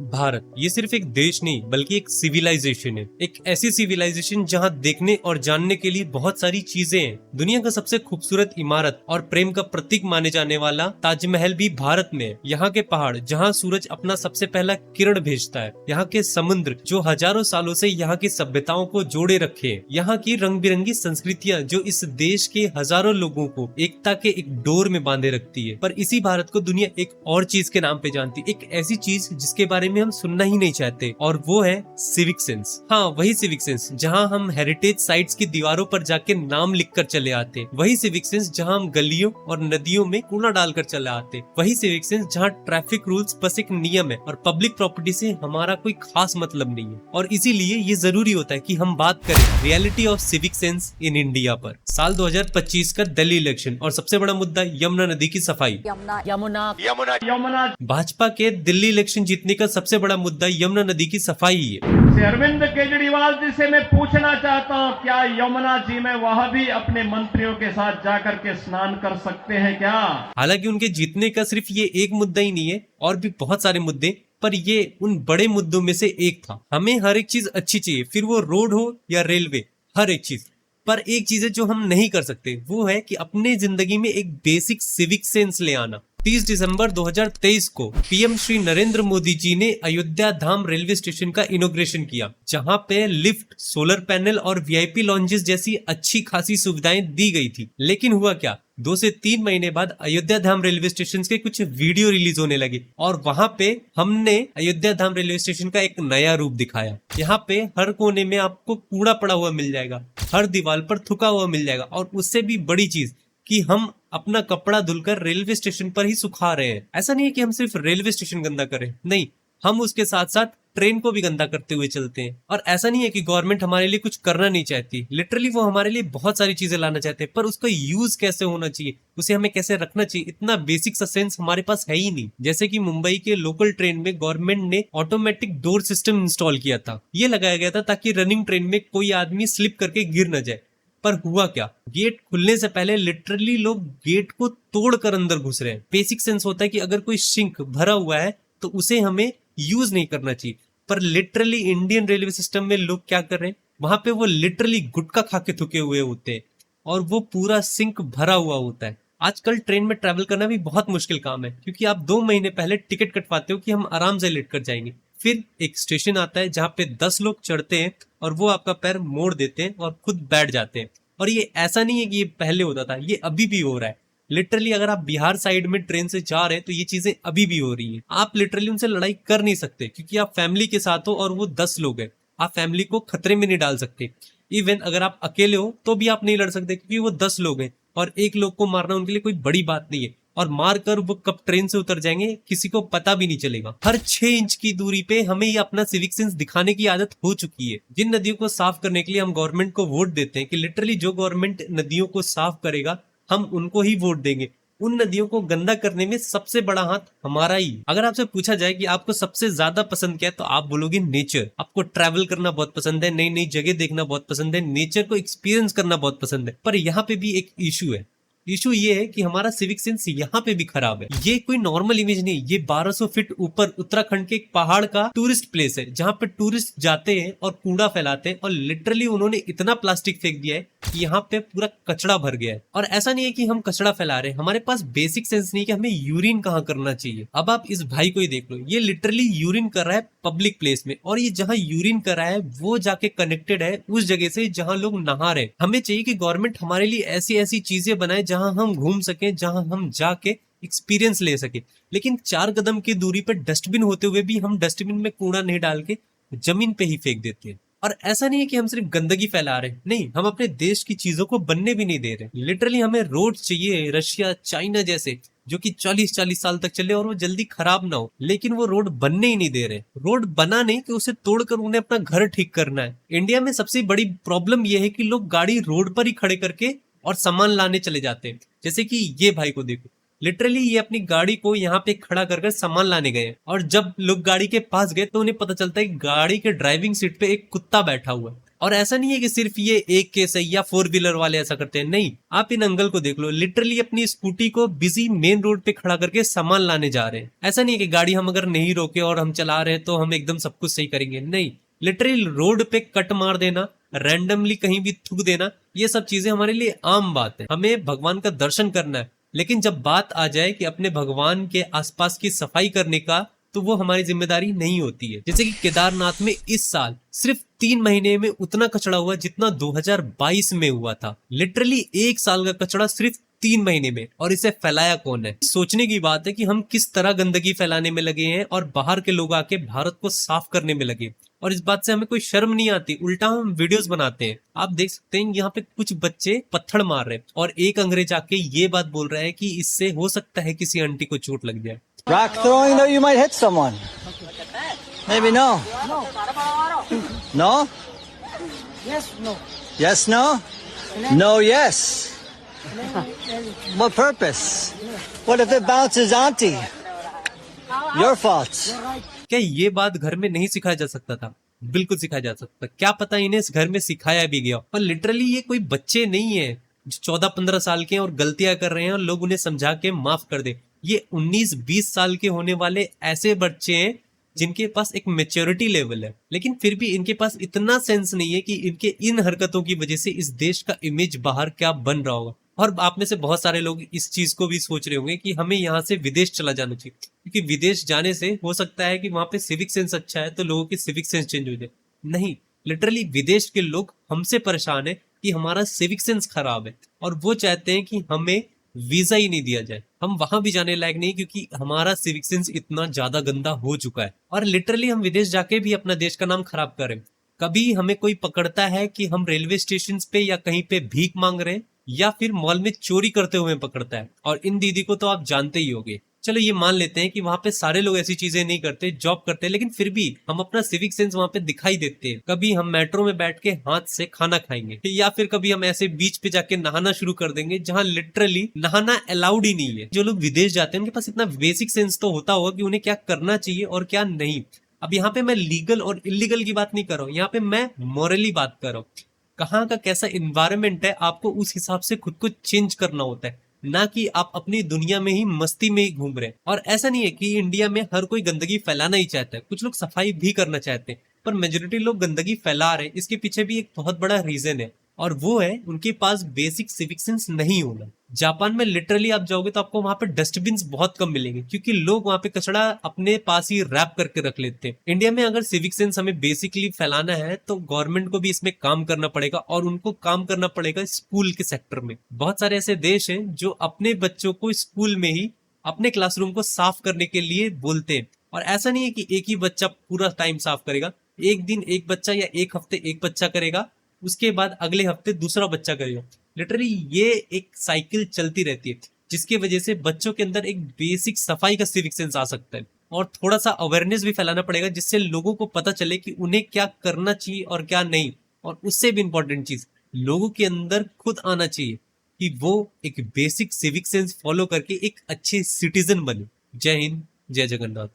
भारत ये सिर्फ एक देश नहीं बल्कि एक सिविलाइजेशन है। एक ऐसी सिविलाइजेशन जहां देखने और जानने के लिए बहुत सारी चीजें हैं। दुनिया का सबसे खूबसूरत इमारत और प्रेम का प्रतीक माने जाने वाला ताजमहल भी भारत में है। यहाँ के पहाड़ जहाँ सूरज अपना सबसे पहला किरण भेजता है, यहाँ के समुद्र जो हजारों सालों से यहाँ की सभ्यताओं को जोड़े रखे हैं, यहाँ की रंग बिरंगी संस्कृतियाँ जो इस देश के हजारों लोगों को एकता के एक डोर में बांधे रखती है। पर इसी भारत को दुनिया एक और चीज के नाम पे जानती है, एक ऐसी चीज जिसके बारे में हम सुनना ही नहीं चाहते, और वो है सिविक सेंस। हाँ, वही सिविक सेंस जहाँ हम हेरिटेज साइट्स की दीवारों पर जाके नाम लिखकर चले आते, वही सिविक सेंस जहाँ हम गलियों और नदियों में कूड़ा डालकर चले आते, वही सिविक सेंस जहाँ ट्रैफिक रूल्स बस एक नियम है और पब्लिक प्रॉपर्टी से हमारा कोई खास मतलब नहीं है। और इसीलिए ये जरूरी होता है कि हम बात करें reality of civic sense in India पर। साल 2025 का दिल्ली इलेक्शन और सबसे बड़ा मुद्दा यमुना नदी की सफाई। यमुना भाजपा के दिल्ली इलेक्शन जीतने का सबसे बड़ा मुद्दा यमुना नदी की सफाई ही है। से अरविंद केजरीवाल जी से मैं पूछना चाहता हूं, क्या यमुना जी में वहां भी अपने मंत्रियों के साथ जाकर के स्नान कर सकते हैं क्या? हालांकि उनके जीतने का सिर्फ ये एक मुद्दा ही नहीं है, और भी बहुत सारे मुद्दे, पर ये उन बड़े मुद्दों में से एक था। हमें हर एक चीज अच्छी चाहिए, फिर वो रोड हो या रेलवे, हर एक चीज। पर एक चीज है जो हम नहीं कर सकते, वो है कि अपने जिंदगी में एक बेसिक सिविक सेंस ले आना। 30 दिसंबर 2023 को पीएम श्री नरेंद्र मोदी जी ने अयोध्या धाम रेलवे स्टेशन का इनॉग्रेशन किया, जहां पे लिफ्ट, सोलर पैनल और वीआईपी लॉन्जेस जैसी अच्छी खासी सुविधाएं दी गई थी। लेकिन हुआ क्या, 2 से 3 महीने बाद अयोध्या धाम रेलवे स्टेशन के कुछ वीडियो रिलीज होने लगे, और वहां पे हमने अयोध्या धाम रेलवे स्टेशन का एक नया रूप दिखाया। यहाँ पे हर कोने में आपको कूड़ा पड़ा हुआ मिल जाएगा, हर दीवार पर थुका हुआ मिल जाएगा, और उससे भी बड़ी चीज कि हम अपना कपड़ा धुलकर रेलवे स्टेशन पर ही सुखा रहे हैं। ऐसा नहीं है कि हम सिर्फ रेलवे स्टेशन गंदा करें, नहीं, हम उसके साथ साथ ट्रेन को भी गंदा करते हुए चलते हैं। और ऐसा नहीं है कि गवर्नमेंट हमारे लिए कुछ करना नहीं चाहती, लिटरली वो हमारे लिए बहुत सारी चीजें लाना चाहते हैं, पर उसका यूज कैसे होना चाहिए, उसे हमें कैसे रखना चाहिए, इतना बेसिक सा सेंस हमारे पास है ही नहीं। जैसे कि मुंबई के लोकल ट्रेन में गवर्नमेंट ने ऑटोमेटिक डोर सिस्टम इंस्टॉल किया था। ये लगाया गया था ताकि रनिंग ट्रेन में कोई आदमी स्लिप करके गिर न जाए। पर हुआ क्या, गेट खुलने से पहले लिटरली लोग गेट को तोड़कर अंदर घुस रहे हैं। बेसिक सेंस होता है कि अगर कोई सिंक भरा हुआ है तो उसे हमें यूज नहीं करना चाहिए, पर लिटरली इंडियन रेलवे सिस्टम में लोग क्या कर रहे हैं, वहां पे वो लिटरली गुटखा खा के थुके हुए होते हैं और वो पूरा सिंक भरा हुआ होता है। आजकल ट्रेन में ट्रैवल करना भी बहुत मुश्किल काम है, क्योंकि आप 2 महीने पहले टिकट कटवाते हो कि हम आराम से लेट कर जाएंगे। फिर एक स्टेशन आता है जहाँ पे 10 लोग चढ़ते हैं और वो आपका पैर मोड़ देते हैं और खुद बैठ जाते हैं। और ये ऐसा नहीं है कि ये पहले होता था, ये अभी भी हो रहा है। लिटरली अगर आप बिहार साइड में ट्रेन से जा रहे हैं तो ये चीजें अभी भी हो रही है। आप लिटरली उनसे लड़ाई कर नहीं सकते, क्योंकि आप फैमिली के साथ हो और वो 10 लोग हैं। आप फैमिली को खतरे में नहीं डाल सकते। इवन अगर आप अकेले हो तो भी आप नहीं लड़ सकते, क्योंकि वो 10 लोग हैं और एक लोग को मारना उनके लिए कोई बड़ी बात नहीं है। और मारकर वो कब ट्रेन से उतर जाएंगे किसी को पता भी नहीं चलेगा। हर 6 इंच की दूरी पे हमें ये अपना सिविक सेंस दिखाने की आदत हो चुकी है। जिन नदियों को साफ करने के लिए हम गवर्नमेंट को वोट देते हैं, कि लिटरली जो गवर्नमेंट नदियों को साफ करेगा हम उनको ही वोट देंगे। उन नदियों को गंदा करने में सबसे बड़ा हाथ हमारा ही। अगर आपसे पूछा जाए कि आपको सबसे ज्यादा पसंद क्या है, तो आप बोलोगे नेचर। आपको ट्रैवल करना बहुत पसंद है, नई नई जगह देखना बहुत पसंद है, नेचर को एक्सपीरियंस करना बहुत पसंद है। पर यहाँ पे भी एक इशू है। इशू ये है कि हमारा सिविक सेंस यहाँ पे भी खराब है। ये कोई नॉर्मल इमेज नहीं, ये 1200 फीट ऊपर उत्तराखंड के एक पहाड़ का टूरिस्ट प्लेस है, जहाँ पे टूरिस्ट जाते हैं और कूड़ा फैलाते हैं, और लिटरली उन्होंने इतना प्लास्टिक फेंक दिया है कि यहाँ पे पूरा कचड़ा भर गया है। और ऐसा नहीं है कि हम कचड़ा फैला रहे हैं, हमारे पास बेसिक सेंस नहीं कि हमें यूरिन कहाँ करना चाहिए। अब आप इस भाई को ही देख लो, ये लिटरली यूरिन कर रहा है पब्लिक प्लेस में, और ये जहाँ यूरिन कर रहा है वो जाके कनेक्टेड है उस जगह से जहाँ लोग नहा रहे हैं। हमें चाहिए कि गवर्नमेंट हमारे लिए ऐसी ऐसी चीजें बनाए जहां हम घूम सकें, जहां हम जाके एक्सपीरियंस ले सके। लेकिन 4 कदम की दूरी पे डस्टबिन होते हुए भी हम डस्टबिन में कूड़ा नहीं डाल के जमीन पे ही फेंक देते हैं। और ऐसा नहीं है कि हम सिर्फ गंदगी फैला रहे हैं, नहीं, हम अपने देश की चीजों को बनने भी नहीं दे रहे। लिटरली हमें रोड चाहिए रशिया, चाइना जैसे, जो कि 40-40 साल तक चले और वो जल्दी खराब ना हो, लेकिन वो रोड बनने ही नहीं दे रहे। रोड बना नहीं कि उसे तोड़कर उन्हें अपना घर ठीक करना है। इंडिया में सबसे बड़ी प्रॉब्लम यह है कि लोग गाड़ी रोड पर ही खड़े करके और सामान लाने चले जाते हैं। जैसे कि ये भाई को देखो, लिटरली ये अपनी गाड़ी को यहाँ पे खड़ा कर सामान लाने गए, और जब लोग गाड़ी के पास गए तो उन्हें पता चलता है कि गाड़ी के ड्राइविंग सीट पे एक कुत्ता बैठा हुआ है। और ऐसा नहीं है कि सिर्फ ये एक केस है या 4 व्हीलर वाले ऐसा करते हैं, नहीं। आप इन अंकल को देख लो, लिटरली अपनी स्कूटी को बिजी मेन रोड पे खड़ा करके सामान लाने जा रहे हैं। ऐसा नहीं है कि गाड़ी हम अगर नहीं रोके और हम चला रहे हैं तो हम एकदम सब कुछ सही करेंगे, नहीं। लिटरली रोड पे कट मार देना, रैंडमली कहीं भी थूक देना, ये सब चीजें हमारे लिए आम बात है। हमें भगवान का दर्शन करना है, लेकिन जब बात आ जाए कि अपने भगवान के आसपास की सफाई करने का, तो वो हमारी जिम्मेदारी नहीं होती है। जैसे कि केदारनाथ में इस साल सिर्फ 3 महीने में उतना कचरा हुआ जितना 2022 में हुआ था। लिटरली 1 साल का कचरा सिर्फ 3 महीने में, और इसे फैलाया कौन है? सोचने की बात है कि हम किस तरह गंदगी फैलाने में लगे हैं और बाहर के लोग आके भारत को साफ करने में लगे, और इस बात से हमें कोई शर्म नहीं आती। उल्टा हम वीडियोस बनाते हैं। आप देख सकते हैं यहाँ पे कुछ बच्चे पत्थर मार रहे हैं और एक अंग्रेज आके ये बात बोल रहा है कि इससे हो सकता है किसी आंटी को चोट लग जाए। Rock throwing, though, you might hit someone. Maybe no. No? Yes, no. Yes, no? No, yes. What purpose? What if it bounces auntie? Your fault. क्या ये बात घर में नहीं सिखाया जा सकता था? बिल्कुल सिखाया जा सकता। क्या पता इन्हें इस घर में सिखाया भी गया। और लिटरली ये कोई बच्चे नहीं है जो 14-15 साल के हैं और गलतियां कर रहे हैं और लोग उन्हें समझा के माफ कर दे। ये 19-20 साल के होने वाले ऐसे बच्चे हैं जिनके पास एक मेच्योरिटी लेवल है, लेकिन फिर भी इनके पास इतना सेंस नहीं है कि इनके इन हरकतों की वजह से इस देश का इमेज बाहर क्या बन रहा होगा। और आप में से बहुत सारे लोग इस चीज को भी सोच रहे होंगे कि हमें यहाँ से विदेश चला जाना चाहिए, क्योंकि विदेश जाने से हो सकता है कि वहां पे सिविक सेंस अच्छा है तो लोगों की सिविक सेंस चेंज हो जाए। नहीं, लिटरली विदेश के लोग हमसे परेशान है कि हमारा सिविक सेंस खराब है, और वो चाहते हैं कि हमें वीजा ही नहीं दिया जाए। हम वहां भी जाने लायक नहीं, क्योंकि हमारा सिविक सेंस इतना ज्यादा गंदा हो चुका है। और लिटरली हम विदेश जाके भी अपना देश का नाम खराब करें। कभी हमें कोई पकड़ता है कि हम रेलवे स्टेशन पे या कहीं पे भीख मांग रहे हैं, या फिर मॉल में चोरी करते हुए पकड़ता है। और इन दीदी को तो आप जानते ही होंगे। चलो ये मान लेते हैं कि वहां पे सारे लोग ऐसी चीजें नहीं करते, जॉब करते हैं, लेकिन फिर भी हम अपना सिविक सेंस वहां पे दिखाई देते हैं। कभी हम मेट्रो में बैठ के हाथ से खाना खाएंगे, या फिर कभी हम ऐसे बीच पे जाके नहाना शुरू कर देंगे जहां लिटरली नहाना अलाउड ही नहीं है। जो लोग विदेश जाते हैं उनके पास इतना बेसिक सेंस तो होता होगा कि उन्हें क्या करना चाहिए और क्या नहीं। अब यहाँ पे मैं लीगल और इलीगल की बात नहीं कर रहा हूँ, यहाँ पे मैं मॉरली बात कर रहा हूँ। कहाँ का कैसा इन्वायरमेंट है, आपको उस हिसाब से खुद को चेंज करना होता है, ना कि आप अपनी दुनिया में ही मस्ती में ही घूम रहे हैं। और ऐसा नहीं है कि इंडिया में हर कोई गंदगी फैलाना ही चाहता है, कुछ लोग सफाई भी करना चाहते हैं, पर मेजोरिटी लोग गंदगी फैला रहे हैं। इसके पीछे भी एक बहुत बड़ा रीजन है, और वो है उनके पास बेसिक सिविक सेंस नहीं होना। जापान में लिटरली आप जाओगे तो आपको वहां पे डस्टबिन्स बहुत कम मिलेंगे, क्योंकि लोग वहां पे कचरा अपने पास ही रैप करके रख लेते हैं। इंडिया में अगर सिविक सेंस हमें बेसिकली फैलाना है तो गवर्नमेंट को भी इसमें काम करना पड़ेगा, और उनको काम करना पड़ेगा स्कूल के सेक्टर में। बहुत सारे ऐसे देश हैं जो अपने बच्चों को स्कूल में ही अपने क्लासरूम को साफ करने के लिए बोलते हैं। और ऐसा नहीं है कि एक ही बच्चा पूरा टाइम साफ करेगा, एक दिन एक बच्चा या एक हफ्ते एक बच्चा करेगा, उसके बाद अगले हफ्ते दूसरा बच्चा करेगा। लिटरली ये एक साइकिल चलती रहती है, जिसकी वजह से बच्चों के अंदर एक बेसिक सफाई का सिविक सेंस आ सकता है। और थोड़ा सा अवेयरनेस भी फैलाना पड़ेगा, जिससे लोगों को पता चले कि उन्हें क्या करना चाहिए और क्या नहीं। और उससे भी इंपॉर्टेंट चीज, लोगों के अंदर खुद आना चाहिए कि वो एक बेसिक सिविक सेंस फॉलो करके एक अच्छे सिटीजन बने। जय हिंद, जय जगन्नाथ।